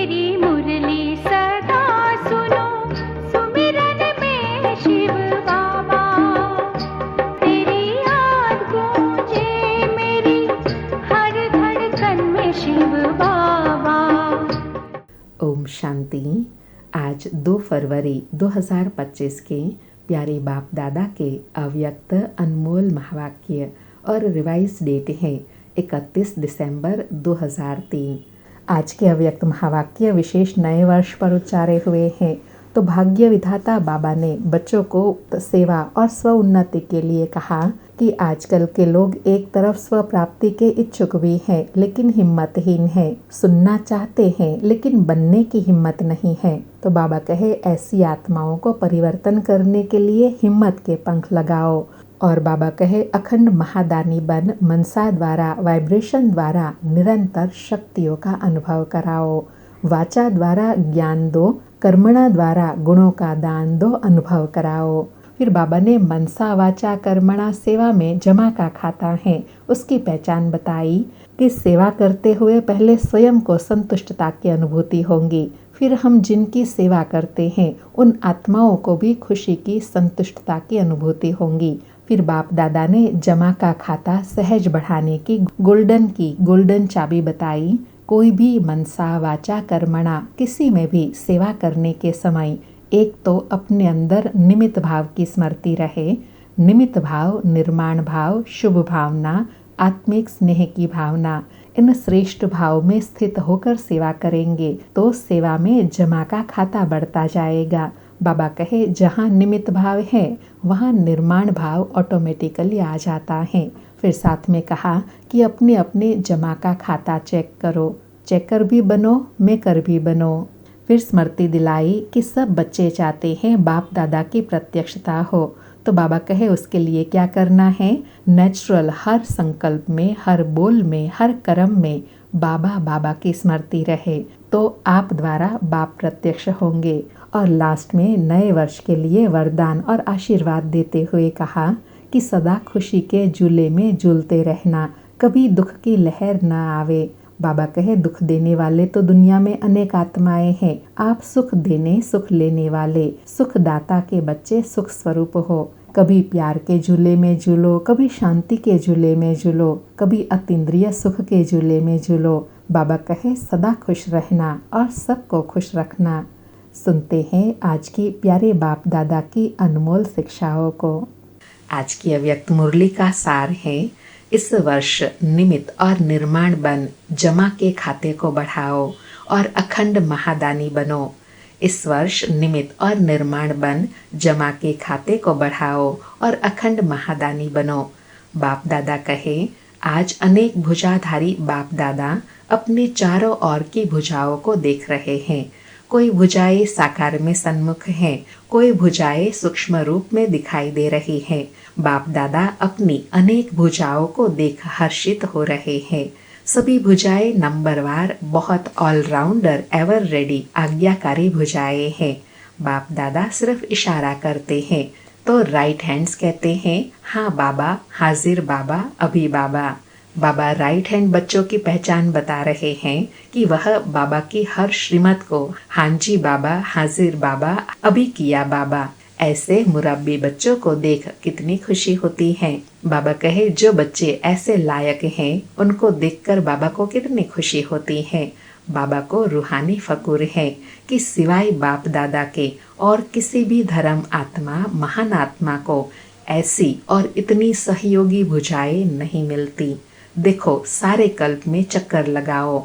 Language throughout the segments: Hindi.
तेरी मुरली सदा सुनो, सुमिरन में शिव बाबा, तेरी याद गूंजे मेरी हर धड़कन में शिव बाबा। ओम शांति। आज 2 फरवरी 2025 के प्यारे बाप दादा के अव्यक्त अनमोल महावाक्य और रिवाइज डेट है 31 दिसंबर 2003। आज के अव्यक्त महावाक्य विशेष नए वर्ष पर उच्चारे हुए हैं। तो भाग्य विधाता बाबा ने बच्चों को सेवा और स्व उन्नति के लिए कहा कि आजकल के लोग एक तरफ स्व प्राप्ति के इच्छुक भी हैं लेकिन हिम्मतहीन हैं, सुनना चाहते हैं लेकिन बनने की हिम्मत नहीं है। तो बाबा कहे ऐसी आत्माओं को परिवर्तन करने के लिए हिम्मत के पंख लगाओ। और बाबा कहे अखंड महादानी बन मनसा द्वारा वाइब्रेशन द्वारा निरंतर शक्तियों का अनुभव कराओ। वाचा द्वारा ज्ञान दो, कर्मणा द्वारा गुणों का दान दो, अनुभव कराओ। फिर बाबा ने मनसा वाचा कर्मणा सेवा में जमा का खाता है, उसकी पहचान बताई कि सेवा करते हुए पहले स्वयं को संतुष्टता की अनुभूति होंगी, फिर हम जिनकी सेवा करते हैं उन आत्माओं को भी खुशी की संतुष्टता की अनुभूति होंगी। फिर बाप दादा ने जमा का खाता सहज बढ़ाने की गोल्डन चाबी बताई। कोई भी मनसा वाचा कर्मणा किसी में भी सेवा करने के समय एक तो अपने अंदर निमित्त भाव की स्मृति रहे। निमित्त भाव, निर्माण भाव, शुभ भावना, आत्मिक स्नेह की भावना, इन श्रेष्ठ भाव में स्थित होकर सेवा करेंगे तो सेवा में जमा का खाता बढ़ता जाएगा। बाबा कहे जहाँ निमित्त भाव है वहाँ निर्माण भाव ऑटोमेटिकली आ जाता है। फिर साथ में कहा कि अपने अपने जमा का खाता चेक करो, चेकर भी बनो, मेकर भी बनो। फिर स्मृति दिलाई कि सब बच्चे चाहते हैं बाप दादा की प्रत्यक्षता हो। तो बाबा कहे उसके लिए क्या करना है, नेचुरल हर संकल्प में, हर बोल में, हर कर्म में बाबा की स्मृति रहे तो आप द्वारा बाप प्रत्यक्ष होंगे। और लास्ट में नए वर्ष के लिए वरदान और आशीर्वाद देते हुए कहा कि सदा खुशी के झूले में झूलते रहना, कभी दुख की लहर न आवे। बाबा कहे दुख देने वाले तो दुनिया में अनेक आत्माएं हैं, आप सुख देने सुख लेने वाले सुखदाता के बच्चे सुख स्वरूप हो। कभी प्यार के झूले में झूलो, कभी शांति के झूले में झूलो, कभी अतीन्द्रिय सुख के झूले में झूलो। बाबा कहे सदा खुश रहना और सबको खुश रखना। सुनते हैं आज की प्यारे बाप दादा की अनमोल शिक्षाओं को। आज की अव्यक्त मुरली का सार है, इस वर्ष निमित्त और निर्माण बन जमा के खाते को बढ़ाओ और अखंड महादानी बनो। इस वर्ष निमित्त और निर्माण बन जमा के खाते को बढ़ाओ और अखंड महादानी बनो। बाप दादा कहे आज अनेक भुजाधारी बाप दादा अपने चारों ओर की भुजाओं को देख रहे हैं। कोई भुजाएं साकार में सन्मुख हैं, कोई भुजाएं सूक्ष्म रूप में दिखाई दे रही हैं। बाप दादा अपनी अनेक भुजाओं को देख हर्षित हो रहे हैं। सभी भुजाएं नंबरवार, बहुत ऑलराउंडर, एवर रेडी, आज्ञाकारी भुजाएं हैं। बाप दादा सिर्फ इशारा करते हैं तो राइट हैंड्स कहते हैं हाँ बाबा, हाजिर बाबा, अभी बाबा। बाबा राइट हैंड बच्चों की पहचान बता रहे हैं कि वह बाबा की हर श्रीमत को हाँ जी बाबा, हाजिर बाबा, अभी किया बाबा। ऐसे मुरब्बी बच्चों को देख कितनी खुशी होती है। बाबा कहे जो बच्चे ऐसे लायक हैं उनको देखकर बाबा को कितनी खुशी होती है। बाबा को रूहानी फकुर है कि सिवाय बाप दादा के और किसी भी धर्म आत्मा, महान आत्मा को ऐसी और इतनी सहयोगी भुजाएं नहीं मिलती। देखो सारे कल्प में चक्कर लगाओ।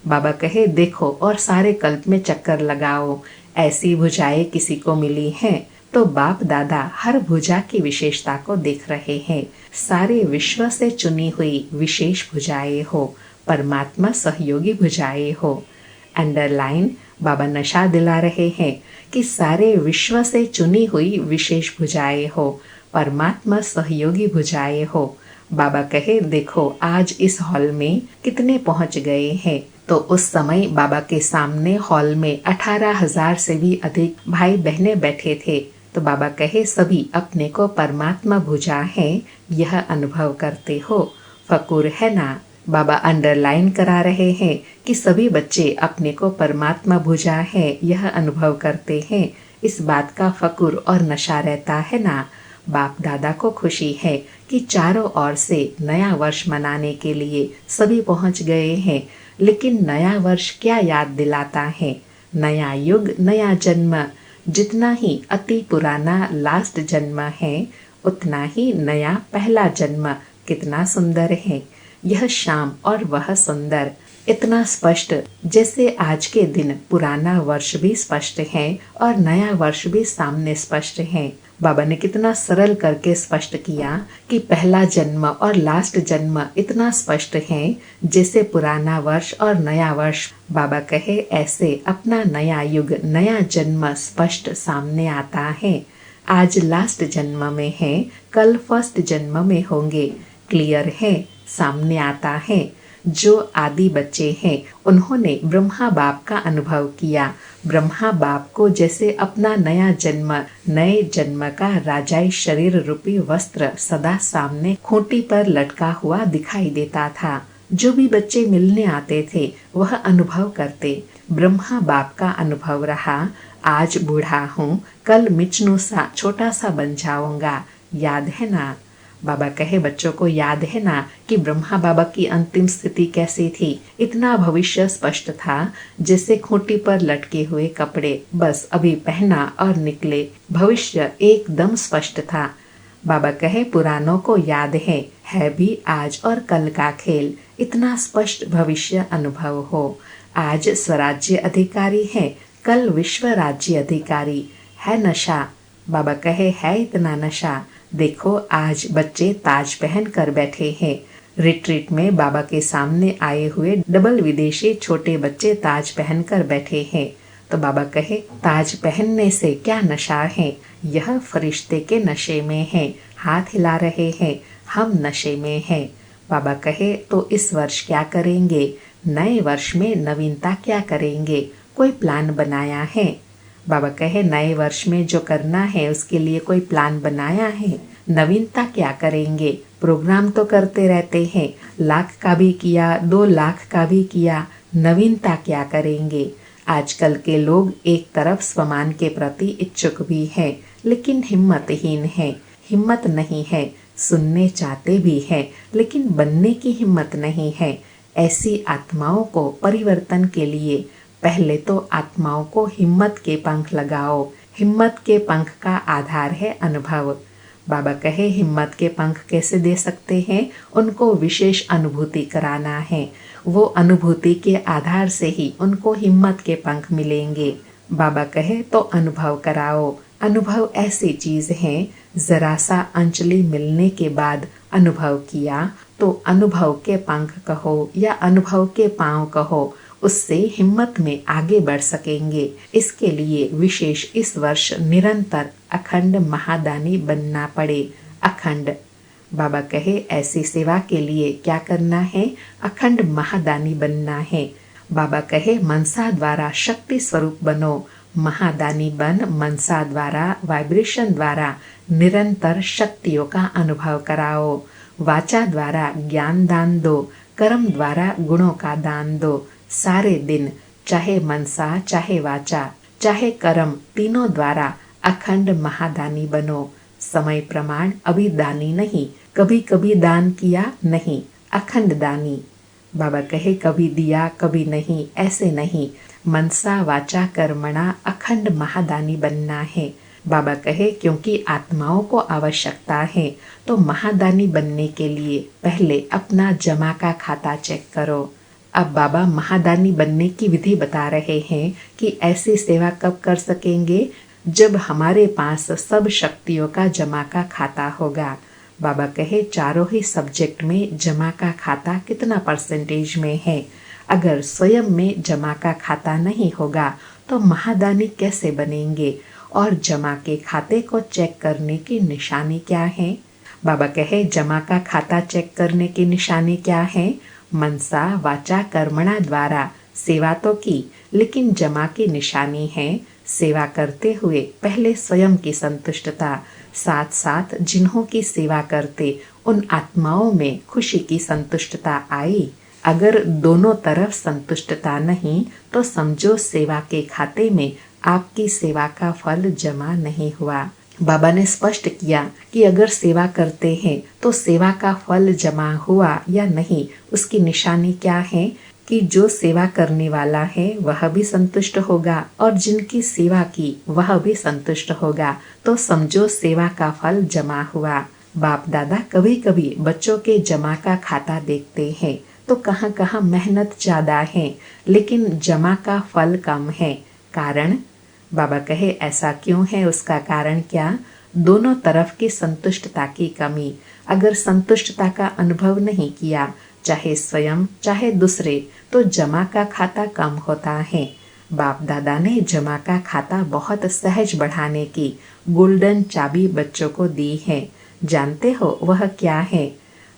बाबा कहे देखो और सारे कल्प में चक्कर लगाओ, ऐसी भुजाएं किसी को मिली हैं तो बाप दादा हर भुजा की विशेषता को देख रहे हैं। सारे विश्व से चुनी हुई विशेष भुजाएं हो, परमात्मा सहयोगी भुजाएं हो। अंडरलाइन, बाबा नशा दिला रहे हैं कि सारे विश्व से चुनी हुई विशेष भुजाएं हो, परमात्मा सहयोगी भुजाएं हो। बाबा कहे देखो आज इस हॉल में कितने पहुंच गए हैं। तो उस समय बाबा के सामने हॉल में 18,000 से भी अधिक भाई बहनें बैठे थे। तो बाबा कहे सभी अपने को परमात्मा भुजा है, यह अनुभव करते हो, फकुर है ना। बाबा अंडरलाइन करा रहे हैं कि सभी बच्चे अपने को परमात्मा भुजा है यह अनुभव करते हैं। इस बात का फकुर और नशा रहता है ना। बाप दादा को खुशी है कि चारों ओर से नया वर्ष मनाने के लिए सभी पहुंच गए हैं। लेकिन नया वर्ष क्या याद दिलाता है? नया युग, नया जन्म। जितना ही अति पुराना लास्ट जन्म है, उतना ही नया पहला जन्म कितना सुंदर है। यह शाम और वह सुंदर, इतना स्पष्ट जैसे आज के दिन पुराना वर्ष भी स्पष्ट है और नया वर्ष भी सामने स्पष्ट है। बाबा ने कितना सरल करके स्पष्ट किया कि पहला जन्म और लास्ट जन्म इतना स्पष्ट है जैसे पुराना वर्ष और नया वर्ष। बाबा कहे ऐसे अपना नया युग, नया जन्म स्पष्ट सामने आता है। आज लास्ट जन्म में है, कल फर्स्ट जन्म में होंगे। क्लियर है, सामने आता है। जो आदि बच्चे हैं उन्होंने ब्रह्मा बाप का अनुभव किया। ब्रह्मा बाप को जैसे अपना नया जन्म, नए जन्म का राजाई शरीर रूपी वस्त्र सदा सामने खूंटी पर लटका हुआ दिखाई देता था। जो भी बच्चे मिलने आते थे वह अनुभव करते। ब्रह्मा बाप का अनुभव रहा, आज बूढ़ा हूँ, कल मिचनू सा छोटा सा बन जाऊंगा। याद है ना? बाबा कहे बच्चों को याद है ना कि ब्रह्मा बाबा की अंतिम स्थिति कैसी थी? इतना भविष्य स्पष्ट था जैसे खूंटी पर लटके हुए कपड़े, बस अभी पहना और निकले। भविष्य एकदम स्पष्ट था। बाबा कहे पुरानों को याद है भी आज और कल का खेल। इतना स्पष्ट भविष्य अनुभव हो। आज स्वराज्य अधिकारी है, कल विश्व राज्य अधिकारी है। नशा, बाबा कहे है इतना नशा। देखो आज बच्चे ताज पहन कर बैठे हैं। रिट्रीट में बाबा के सामने आए हुए डबल विदेशी छोटे बच्चे ताज पहन कर बैठे हैं। तो बाबा कहे ताज पहनने से क्या नशा है? यह फरिश्ते के नशे में है, हाथ हिला रहे हैं, हम नशे में हैं। बाबा कहे तो इस वर्ष क्या करेंगे? नए वर्ष में नवीनता क्या करेंगे? कोई प्लान बनाया है? बाबा कहे नए वर्ष में जो करना है उसके लिए कोई प्लान बनाया है? नवीनता क्या करेंगे? प्रोग्राम तो करते रहते हैं, 1 लाख का भी किया, 2 लाख का भी किया, नवीनता क्या करेंगे? आजकल के लोग एक तरफ स्वमान के प्रति इच्छुक भी हैं, लेकिन हिम्मतहीन हैं। हिम्मत नहीं है, सुनने चाहते भी हैं, लेकिन बनने की हिम्मत नहीं है। ऐसी आत्माओं को परिवर्तन के लिए पहले तो आत्माओं को हिम्मत के पंख लगाओ। हिम्मत के पंख का आधार है अनुभव। बाबा कहे हिम्मत के पंख कैसे दे सकते हैं? उनको विशेष अनुभूति कराना है। वो अनुभूति के आधार से ही उनको हिम्मत के पंख मिलेंगे। बाबा कहे तो अनुभव कराओ। अनुभव ऐसी चीज है, जरा सा अंजलि मिलने के बाद अनुभव किया तो अनुभव के पंख कहो या अनुभव के पांव कहो, उससे हिम्मत में आगे बढ़ सकेंगे। इसके लिए विशेष इस वर्ष निरंतर अखंड महादानी बनना पड़े। अखंड, बाबा कहे ऐसी सेवा के लिए क्या करना है? अखंड महादानी बनना है। बाबा कहे मनसा द्वारा शक्ति स्वरूप बनो। महादानी बन मनसा द्वारा, वाइब्रेशन द्वारा निरंतर शक्तियों का अनुभव कराओ। वाचा द्वारा ज्ञान दान दो, कर्म द्वारा गुणों का दान दो। सारे दिन चाहे मनसा, चाहे वाचा, चाहे कर्म, तीनों द्वारा अखंड महादानी बनो। समय प्रमाण अभी दानी नहीं, कभी कभी दान किया नहीं, अखंड दानी। बाबा कहे कभी दिया कभी नहीं, ऐसे नहीं। मनसा वाचा कर्मणा अखंड महादानी बनना है। बाबा कहे क्योंकि आत्माओं को आवश्यकता है, तो महादानी बनने के लिए पहले अपना जमा का खाता चेक करो। अब बाबा महादानी बनने की विधि बता रहे हैं कि ऐसी सेवा कब कर सकेंगे? जब हमारे पास सब शक्तियों का जमा का खाता होगा। बाबा कहे चारों ही सब्जेक्ट में जमा का खाता कितना परसेंटेज में है? अगर स्वयं में जमा का खाता नहीं होगा तो महादानी कैसे बनेंगे? और जमा के खाते को चेक करने की निशानी क्या है? बाबा कहे जमा का खाता चेक करने की निशानी क्या है? मनसा वाचा कर्मणा द्वारा सेवा तो की, लेकिन जमा की निशानी है सेवा करते हुए पहले स्वयं की संतुष्टता, साथ साथ जिन्हों की सेवा करते उन आत्माओं में खुशी की संतुष्टता आई। अगर दोनों तरफ संतुष्टता नहीं तो समझो सेवा के खाते में आपकी सेवा का फल जमा नहीं हुआ। बाबा ने स्पष्ट किया कि अगर सेवा करते हैं तो सेवा का फल जमा हुआ या नहीं, उसकी निशानी क्या है कि जो सेवा करने वाला है वह भी संतुष्ट होगा और जिनकी सेवा की वह भी संतुष्ट होगा, तो समझो सेवा का फल जमा हुआ। बाप दादा कभी कभी बच्चों के जमा का खाता देखते हैं तो कहाँ कहाँ मेहनत ज्यादा है लेकिन जमा का फल कम है। कारण? बाबा कहे ऐसा क्यों है, उसका कारण क्या? दोनों तरफ की संतुष्टता की कमी। अगर संतुष्टता का अनुभव नहीं किया, चाहे स्वयं चाहे दूसरे, तो जमा का खाता कम होता है। बाप दादा ने जमा का खाता बहुत सहज बढ़ाने की गोल्डन चाबी बच्चों को दी है। जानते हो वह क्या है?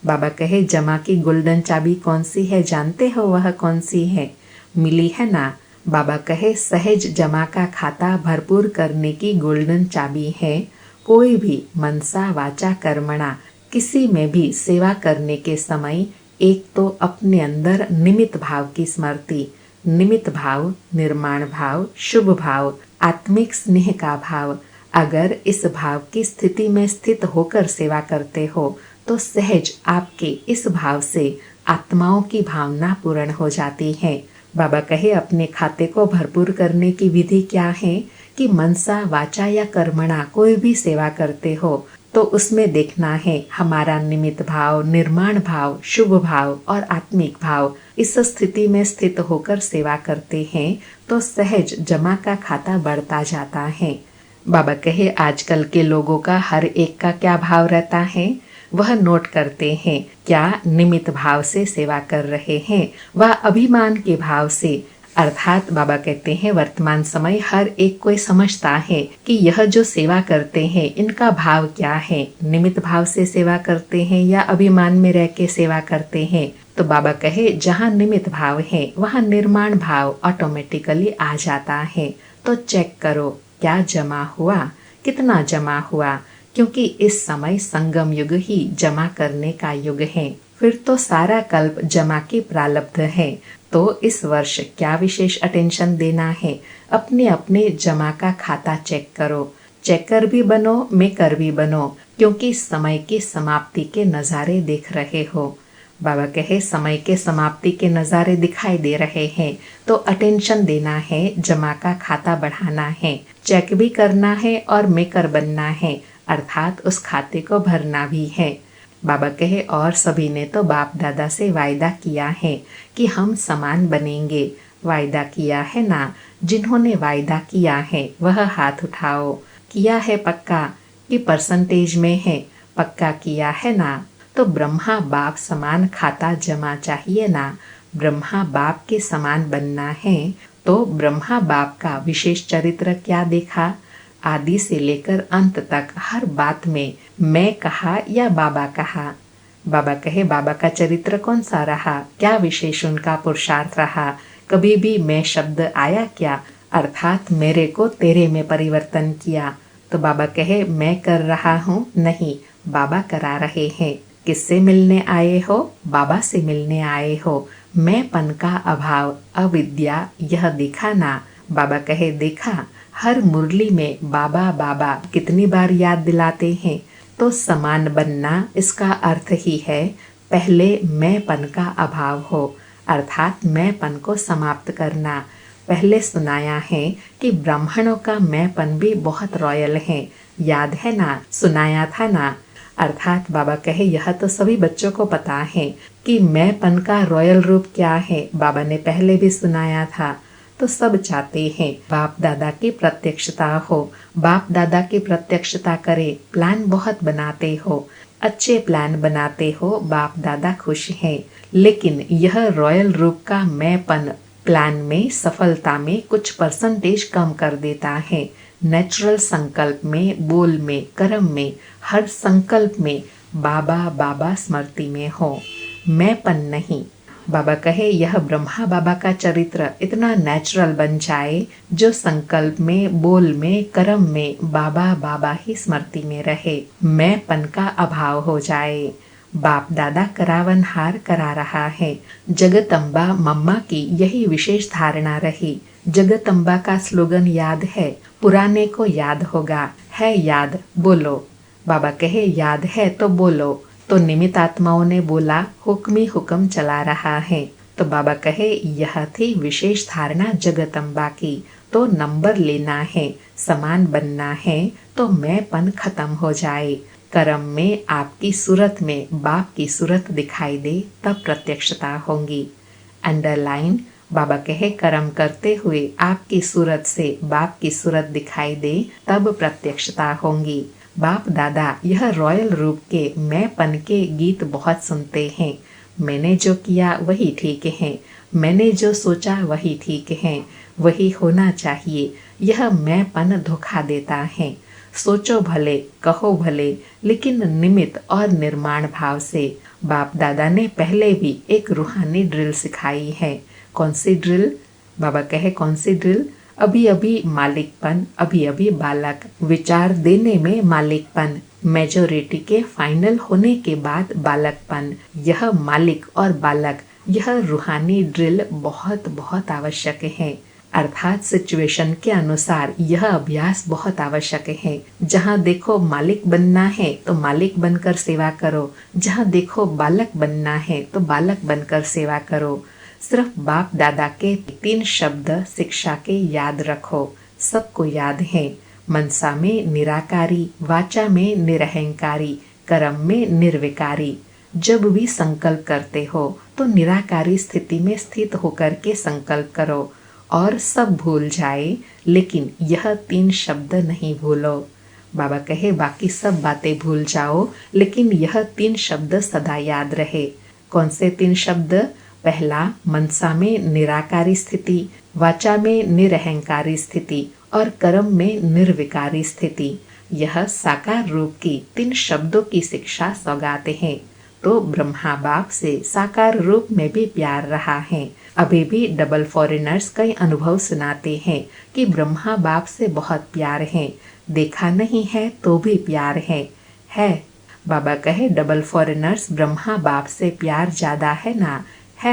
बाबा कहे जमा की गोल्डन चाबी कौन सी है, जानते हो वह कौन सी है? मिली है ना? बाबा कहे सहज जमा का खाता भरपूर करने की गोल्डन चाबी है। कोई भी मनसा वाचा कर्मणा किसी में भी सेवा करने के समय एक तो अपने अंदर निमित्त भाव की स्मृति, निमित्त भाव, निर्माण भाव, शुभ भाव, आत्मिक स्नेह का भाव। अगर इस भाव की स्थिति में स्थित होकर सेवा करते हो तो सहज आपके इस भाव से आत्माओं की भावना पूर्ण हो जाती है। बाबा कहे अपने खाते को भरपूर करने की विधि क्या है कि मनसा वाचा या कर्मणा कोई भी सेवा करते हो तो उसमें देखना है हमारा निमित्त भाव, निर्माण भाव, शुभ भाव और आत्मिक भाव। इस स्थिति में स्थित होकर सेवा करते हैं तो सहज जमा का खाता बढ़ता जाता है। बाबा कहे आजकल के लोगों का हर एक का क्या भाव रहता है, वह नोट करते हैं। क्या निमित्त भाव से सेवा कर रहे हैं, वह अभिमान के भाव से। अर्थात बाबा कहते हैं वर्तमान समय हर एक कोई समझता है कि यह जो सेवा करते हैं इनका भाव क्या है, निमित्त भाव से सेवा करते हैं या अभिमान में रह के सेवा करते हैं। तो बाबा कहे जहाँ निमित्त भाव है वहाँ निर्माण भाव ऑटोमेटिकली आ जाता है। तो चेक करो क्या जमा हुआ, कितना जमा हुआ, क्योंकि इस समय संगम युग ही जमा करने का युग है। फिर तो सारा कल्प जमा की प्रारब्ध है। तो इस वर्ष क्या विशेष अटेंशन देना है, अपने अपने जमा का खाता चेक करो। चेकर भी बनो, मेकर भी बनो, क्योंकि समय की समाप्ति के नज़ारे देख रहे हो। बाबा कहे समय के समाप्ति के नज़ारे दिखाई दे रहे हैं तो अटेंशन देना है, जमा का खाता बढ़ाना है, चेक भी करना है और मेकर बनना है, अर्थात उस खाते को भरना भी है। बाबा कहे और सभी ने तो बाप दादा से वायदा किया है कि हम समान बनेंगे। वायदा किया है ना? जिन्होंने वायदा किया है वह हाथ उठाओ। किया है पक्का कि परसेंटेज में है? पक्का किया है ना? तो ब्रह्मा बाप समान खाता जमा चाहिए ना? ब्रह्मा बाप के समान बनना है तो ब्रह्मा बाप का विशेष चरित्र क्या देखा? आदि से लेकर अंत तक हर बात में मैं कहा या बाबा कहा। बाबा कहे बाबा का चरित्र कौन सा रहा, क्या विशेष उनका पुरुषार्थ रहा, कभी भी मैं शब्द आया क्या, अर्थात मेरे को तेरे में परिवर्तन किया। तो बाबा कहे मैं कर रहा हूँ? नहीं, बाबा करा रहे हैं। किससे मिलने आए हो? बाबा से मिलने आए हो। मैं पन का अभाव, अविद्या, यह दिखा ना? बाबा कहे देखा। हर मुरली में बाबा बाबा कितनी बार याद दिलाते हैं। तो समान बनना इसका अर्थ ही है पहले मैंपन का अभाव हो, अर्थात मैंपन को समाप्त करना। पहले सुनाया है कि ब्राह्मणों का मैंपन भी बहुत रॉयल है, याद है ना? सुनाया था ना? अर्थात बाबा कहे यह तो सभी बच्चों को पता है कि मैंपन का रॉयल रूप क्या है, बाबा ने पहले भी सुनाया था। तो सब चाहते हैं बाप दादा की प्रत्यक्षता हो, बाप दादा की प्रत्यक्षता करे। प्लान बहुत बनाते हो, अच्छे प्लान बनाते हो, बाप दादा खुश हैं। लेकिन यह रॉयल रूप का मैंपन प्लान में सफलता में कुछ परसेंटेज कम कर देता है। नेचुरल संकल्प में, बोल में, कर्म में, हर संकल्प में बाबा बाबा स्मृति में हो, मैंपन नहीं। बाबा कहे यह ब्रह्मा बाबा का चरित्र इतना नेचुरल बन जाए जो संकल्प में, बोल में, कर्म में बाबा बाबा ही स्मृति में रहे, मैंपन का अभाव हो जाए। बाप दादा करावनहार करा रहा है। जगदम्बा मम्मा की यही विशेष धारणा रही। जगदम्बा का स्लोगन याद है, पुराने को याद होगा, है याद बोलो। बाबा कहे याद है तो बोलो। तो निमित आत्माओं ने बोला हुक्मी हुक्म चला रहा है। तो बाबा कहे यह थी विशेष धारणा जगदम्बा की। तो नंबर लेना है, समान बनना है, तो मैंपन खत्म हो जाए। कर्म में आपकी सूरत में बाप की सूरत दिखाई दे तब प्रत्यक्षता होंगी। अंडरलाइन, बाबा कहे कर्म करते हुए आपकी सूरत से बाप की सूरत दिखाई दे तब प्रत्यक्षता होंगी। बाप दादा यह रॉयल रूप के मैंपन के गीत बहुत सुनते हैं। मैंने जो किया वही ठीक है, मैंने जो सोचा वही ठीक है, वही होना चाहिए। यह मैंपन धोखा देता है। सोचो भले, कहो भले, लेकिन निमित्त और निर्माण भाव से। बाप दादा ने पहले भी एक रूहानी ड्रिल सिखाई है। कौन सी ड्रिल? बाबा कहे कौन सी ड्रिल? अभी अभी मालिकपन, अभी अभी बालक, विचार देने में मालिकपन, मेजोरिटी के फाइनल होने के बाद बालकपन। यह मालिक और बालक, यह रूहानी ड्रिल बहुत बहुत आवश्यक है। अर्थात सिचुएशन के अनुसार यह अभ्यास बहुत आवश्यक है। जहाँ देखो मालिक बनना है तो मालिक बनकर सेवा करो, जहाँ देखो बालक बनना है तो बालक बनकर सेवा करो। सिर्फ बाप दादा के 3 शब्द शिक्षा के याद रखो। सबको याद है। मनसा में निराकारी, वाचा में निरहंकारी, कर्म में निर्विकारी। जब भी संकल्प करते हो तो निराकारी स्थिति में स्थित होकर के संकल्प करो और सब भूल जाए, लेकिन यह 3 शब्द नहीं भूलो। बाबा कहे बाकी सब बातें भूल जाओ, लेकिन यह 3 शब्द सदा याद रहे। कौन से 3 शब्द? पहला, मनसा में निराकारी स्थिति, वाचा में निरहंकारी स्थिति और कर्म में निर्विकारी स्थिति। यह साकार रूप की 3 शब्दों की शिक्षा सौगात है। तो ब्रह्मा बाप से साकार रूप में भी प्यार रहा है। अभी भी डबल फॉरेनर्स कई अनुभव सुनाते हैं कि ब्रह्मा बाप से बहुत प्यार है। देखा नहीं है तो भी प्यार है। बाबा कहे डबल फॉरेनर्स ब्रह्मा बाप से प्यार ज्यादा है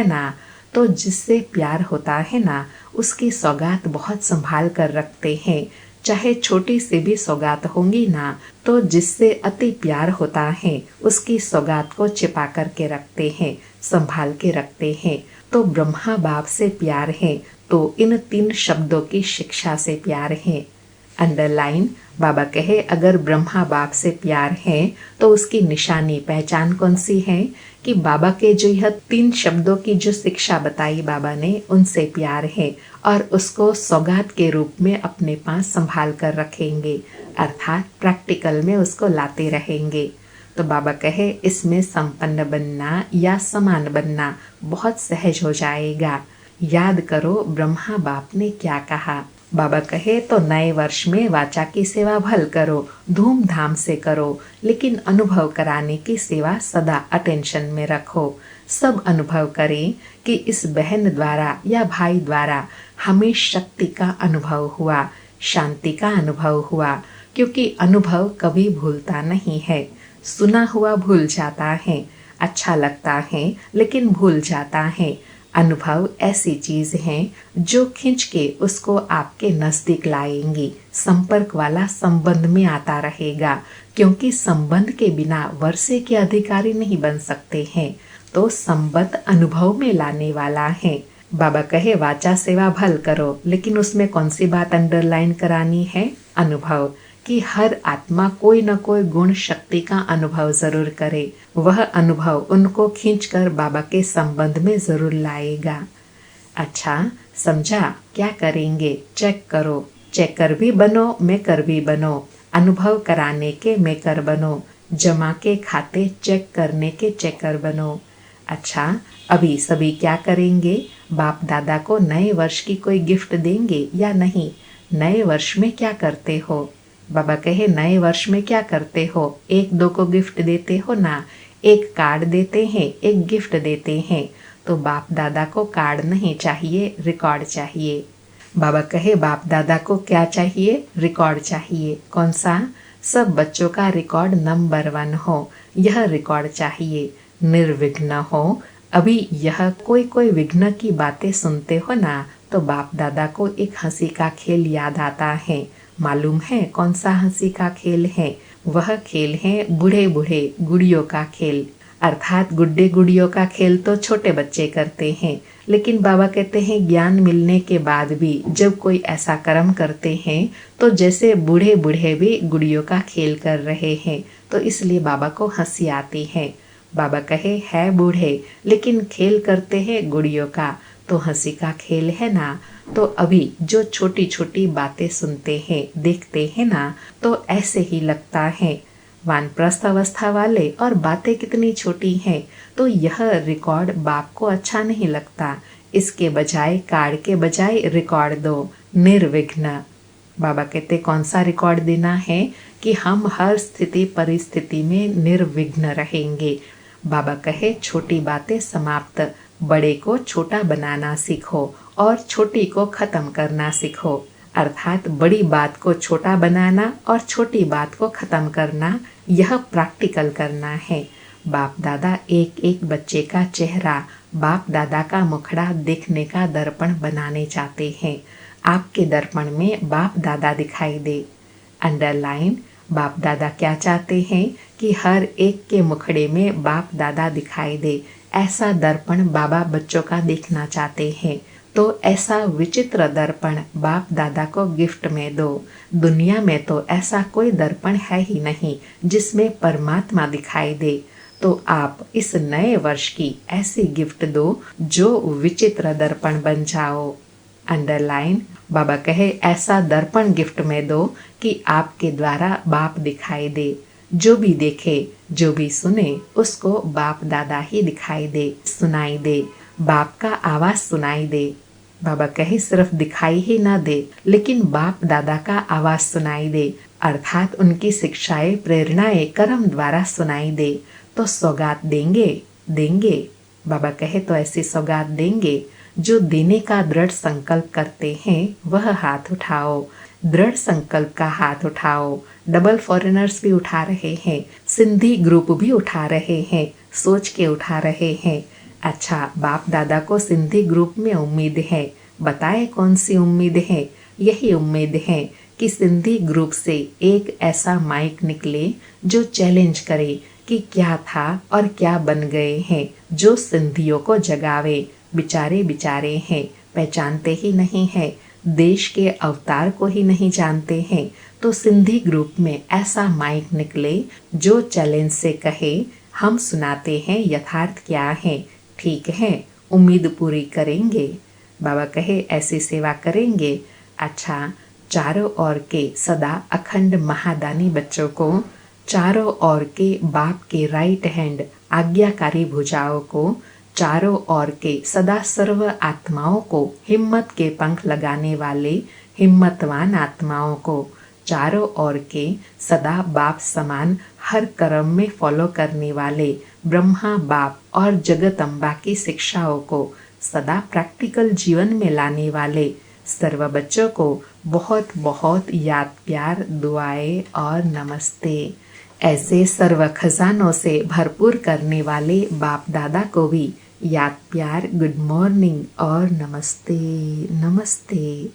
ना। तो जिससे प्यार होता है ना, उसकी सौगात बहुत संभाल कर रखते हैं। चाहे छोटी सी भी सौगात होंगी ना, तो जिससे अति प्यार होता है उसकी सौगात को छिपा करके रखते हैं, संभाल के रखते हैं। तो ब्रह्मा बाप से प्यार है तो इन 3 शब्दों की शिक्षा से प्यार है। अंडरलाइन, बाबा कहे अगर ब्रह्मा बाप से प्यार है तो उसकी निशानी पहचान कौन सी है? कि बाबा के जो यह 3 शब्दों की जो शिक्षा बताई बाबा ने, उनसे प्यार है और उसको सौगात के रूप में अपने पास संभाल कर रखेंगे, अर्थात प्रैक्टिकल में उसको लाते रहेंगे। तो बाबा कहे इसमें संपन्न बनना या समान बनना बहुत सहज हो जाएगा। याद करो ब्रह्मा बाप ने क्या कहा। बाबा कहे तो नए वर्ष में वाचा की सेवा भल करो, धूमधाम से करो, लेकिन अनुभव कराने की सेवा सदा अटेंशन में रखो। सब अनुभव करें कि इस बहन द्वारा या भाई द्वारा हमें शक्ति का अनुभव हुआ, शांति का अनुभव हुआ, क्योंकि अनुभव कभी भूलता नहीं है। सुना हुआ भूल जाता है, अच्छा लगता है लेकिन भूल जाता है। अनुभव ऐसी चीज है जो खींच के उसको आपके नजदीक लाएंगी, संपर्क वाला संबंध में आता रहेगा, क्योंकि संबंध के बिना वर्षे के अधिकारी नहीं बन सकते हैं। तो संबंध अनुभव में लाने वाला है। बाबा कहे वाचा सेवा भल करो, लेकिन उसमें कौन सी बात अंडरलाइन करानी है? अनुभव, कि हर आत्मा कोई न कोई गुण शक्ति का अनुभव जरूर करे। वह अनुभव उनको खींचकर बाबा के संबंध में जरूर लाएगा। अच्छा समझा? क्या करेंगे? चेक करो। चेकर भी बनो, मेकर भी बनो। अनुभव कराने के मेकर बनो, जमा के खाते चेक करने के चेकर बनो। अच्छा, अभी सभी क्या करेंगे? बाप दादा को नए वर्ष की कोई गिफ्ट देंगे या नहीं? नए वर्ष में क्या करते हो? बाबा कहे नए वर्ष में क्या करते हो? 1-2 को गिफ्ट देते हो ना, एक कार्ड देते हैं, एक गिफ्ट देते हैं। तो बाप दादा को कार्ड नहीं चाहिए, रिकॉर्ड चाहिए। बाबा कहे बाप दादा को क्या चाहिए? रिकॉर्ड चाहिए। कौन सा? सब बच्चों का रिकॉर्ड नंबर 1 हो, यह रिकॉर्ड चाहिए, निर्विघ्न हो। अभी यह कोई कोई विघ्न की बातें सुनते हो ना, तो बाप दादा को एक हंसी का खेल याद आता है। मालूम है कौन सा हंसी का खेल है? वह खेल है बूढ़े बूढ़े गुड़ियों का खेल। अर्थात गुड्डे गुड़ियों का खेल तो छोटे बच्चे करते हैं, लेकिन बाबा कहते हैं ज्ञान मिलने के बाद भी जब कोई ऐसा कर्म करते हैं तो जैसे बूढ़े बूढ़े भी गुड़ियों का खेल कर रहे हैं, तो इसलिए बाबा को हंसी आती है। बाबा कहे है बूढ़े लेकिन खेल करते हैं गुड़ियों का, तो हंसी का खेल है ना। तो अभी जो छोटी छोटी बातें सुनते हैं देखते हैं ना, तो ऐसे ही लगता है वानप्रस्थ अवस्था वाले, और बातें कितनी छोटी हैं। तो यह रिकॉर्ड बाप को अच्छा नहीं लगता। इसके बजाय कार्ड के बजाय रिकॉर्ड दो, निर्विघ्न। बाबा कहते कौन सा रिकॉर्ड देना है? कि हम हर स्थिति परिस्थिति में निर्विघ्न रहेंगे। बाबा कहे छोटी बातें समाप्त, बड़े को छोटा बनाना सीखो और छोटी को खत्म करना सीखो। अर्थात बड़ी बात को छोटा बनाना और छोटी बात को खत्म करना, यह प्रैक्टिकल करना है। बाप दादा एक एक बच्चे का चेहरा, बाप दादा का मुखड़ा देखने का दर्पण बनाने चाहते हैं। आपके दर्पण में बाप दादा दिखाई दे। अंडरलाइन, बाप दादा क्या चाहते हैं? कि हर एक के मुखड़े में बाप दादा दिखाई दे। ऐसा दर्पण बाबा बच्चों का देखना चाहते हैं। तो ऐसा विचित्र दर्पण बाप दादा को गिफ्ट में दो। दुनिया में तो ऐसा कोई दर्पण है ही नहीं जिसमें परमात्मा दिखाई दे। तो आप इस नए वर्ष की ऐसी गिफ्ट दो जो विचित्र दर्पण बन जाओ। अंडरलाइन, बाबा कहे ऐसा दर्पण गिफ्ट में दो कि आपके द्वारा बाप दिखाई दे। जो भी देखे, जो भी सुने, उसको बाप दादा ही दिखाई दे, सुनाई दे, बाप का आवाज सुनाई दे। बाबा कहे सिर्फ दिखाई ही ना दे, लेकिन बाप दादा का आवाज सुनाई दे, अर्थात उनकी शिक्षाएं प्रेरणाएं कर्म द्वारा सुनाई दे। तो सौगात देंगे, देंगे। बाबा कहे तो ऐसी सौगात देंगे। जो देने का दृढ़ संकल्प करते हैं वह हाथ उठाओ। दृढ़ संकल्प का हाथ उठाओ। डबल फॉरेनर्स भी उठा रहे हैं, सिंधी ग्रुप भी उठा रहे हैं, सोच के उठा रहे हैं। अच्छा, बाप दादा को सिंधी ग्रुप में उम्मीद है। बताए कौन सी उम्मीद है? यही उम्मीद है कि सिंधी ग्रुप से एक ऐसा माइक निकले जो चैलेंज करे कि क्या था और क्या बन गए हैं, जो सिंधियों को जगावे। बेचारे बेचारे हैं, पहचानते ही नहीं है, देश के अवतार को ही नहीं जानते हैं। तो सिंधी ग्रुप में ऐसा माइक निकले जो चैलेंज से कहे हम सुनाते हैं यथार्थ क्या है। ठीक है, उम्मीद पूरी करेंगे। बाबा कहे ऐसी सेवा करेंगे। अच्छा, चारों ओर के सदा अखंड महादानी बच्चों को, चारों ओर के बाप के राइट हैंड आज्ञाकारी भुजाओं को, चारों ओर के सदा सर्व आत्माओं को, हिम्मत के पंख लगाने वाले हिम्मतवान आत्माओं को, चारों ओर के सदा बाप समान हर कर्म में फॉलो करने वाले ब्रह्मा बाप और जगत अम्बा की शिक्षाओं को सदा प्रैक्टिकल जीवन में लाने वाले सर्व बच्चों को बहुत बहुत याद प्यार दुआएं और नमस्ते। ऐसे सर्व खजानों से भरपूर करने वाले बाप दादा को भी याद प्यार गुड मॉर्निंग और नमस्ते नमस्ते।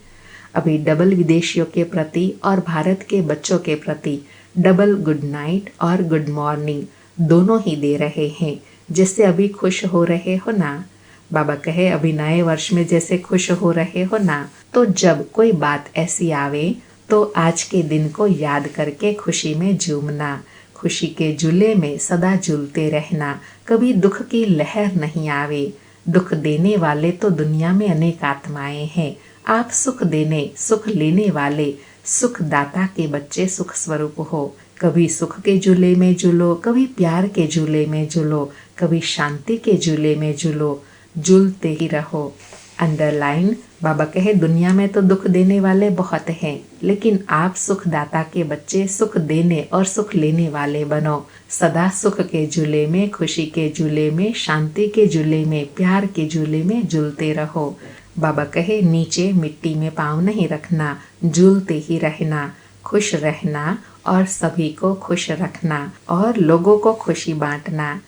अभी डबल विदेशियों के प्रति और भारत के बच्चों के प्रति डबल गुड नाइट और गुड मॉर्निंग दोनों ही दे रहे हैं। जैसे अभी खुश हो रहे हो ना, बाबा कहे अभी नए वर्ष में जैसे खुश हो रहे हो ना, तो जब कोई बात ऐसी आवे तो आज के दिन को याद करके खुशी में झूमना, खुशी के झूले में सदा झूलते रहना। कभी दुख की लहर नहीं आवे। दुख देने वाले तो दुनिया में अनेक आत्माएं हैं। आप सुख देने सुख लेने वाले सुख दाता के बच्चे सुख स्वरूप हो। कभी सुख के झूले में झूलो, कभी प्यार के झूले में झूलो, कभी शांति के झूले में झूलो, झूलते ही रहो। अंडरलाइन, बाबा कहे दुनिया में तो दुख देने वाले बहुत हैं, लेकिन आप सुख दाता के बच्चे सुख देने और सुख लेने वाले बनो। सदा सुख के झूले में, खुशी के झूले में, शांति के झूले में, प्यार के झूले में झूलते रहो। बाबा कहे नीचे मिट्टी में पाँव नहीं रखना, झूलते ही रहना, खुश रहना और सभी को खुश रखना और लोगों को खुशी बांटना।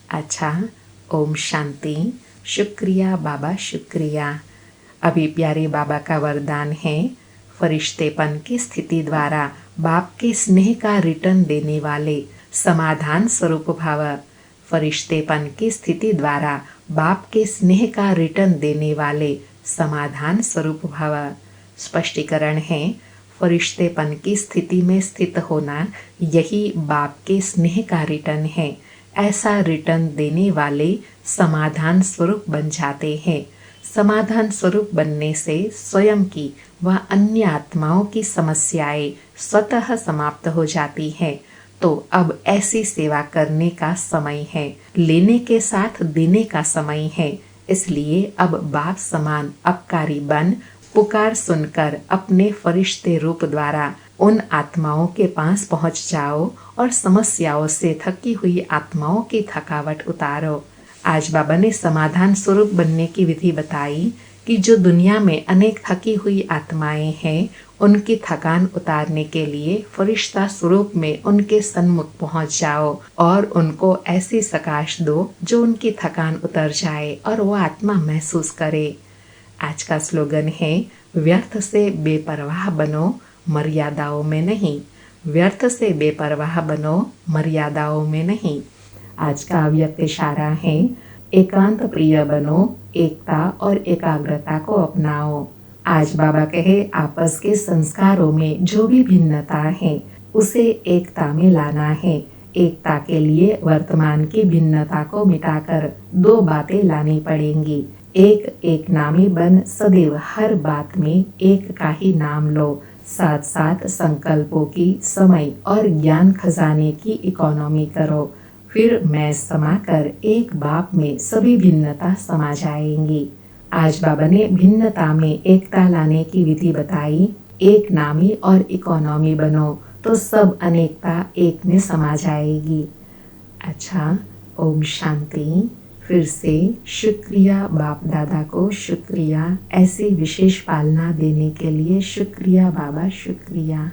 अच्छा, ओम शांति। शुक्रिया बाबा, शुक्रिया। अभी प्यारे बाबा का वरदान है, फरिश्तेपन की स्थिति द्वारा बाप के स्नेह का रिटर्न देने वाले समाधान स्वरूप भाव। फरिश्तेपन की स्थिति द्वारा बाप के स्नेह का रिटर्न देने वाले समाधान स्वरूप भाव। स्पष्टीकरण है, फरिश्तेपन की स्थिति में स्थित होना यही बाप के स्नेह का रिटर्न है। ऐसा रिटर्न देने वाले समाधान स्वरूप बन जाते हैं। समाधान स्वरूप बनने से स्वयं की व अन्य आत्माओं की समस्याएं स्वतः समाप्त हो जाती हैं। तो अब ऐसी सेवा करने का समय है, लेने के साथ देने का समय है। इसलिए अब बाप समान अपकारी बन पुकार सुनकर अपने फरिश्ते रूप द्वारा उन आत्माओं के पास पहुंच जाओ और समस्याओं से थकी हुई आत्माओं की थकावट उतारो। आज बाबा ने समाधान स्वरूप बनने की विधि बताई कि जो दुनिया में अनेक थकी हुई आत्माएं हैं, उनकी थकान उतारने के लिए फरिश्ता स्वरूप में उनके सन्मुख पहुंच जाओ और उनको ऐसी सकाश दो जो उनकी थकान उतर जाए और वो आत्मा महसूस करे। आज का स्लोगन है, व्यर्थ से बेपरवाह बनो, मर्यादाओं में नहीं। व्यर्थ से बेपरवाह बनो, मर्यादाओं में नहीं। आज का अव्यक्त इशारा है, एकांत प्रिय बनो, एकता और एकाग्रता को अपनाओ। आज बाबा कहे, आपस के संस्कारों में जो भी भिन्नता है उसे एकता में लाना है। एकता के लिए वर्तमान की भिन्नता को मिटाकर दो बातें लानी पड़ेंगी। एक नामी बन सदैव हर बात में एक का ही नाम लो। साथ साथ संकल्पों की, समय और ज्ञान खजाने की इकोनॉमी करो। फिर मैं समाकर एक बाप में सभी भिन्नता समा जाएंगी। आज बाबा ने भिन्नता में एकता लाने की विधि बताई। एक नामी और इकोनॉमी बनो तो सब अनेकता एक में समा जाएगी। अच्छा, ओम शांति। फिर से शुक्रिया बाप दादा को, शुक्रिया ऐसी विशेष पालना देने के लिए। शुक्रिया बाबा, शुक्रिया।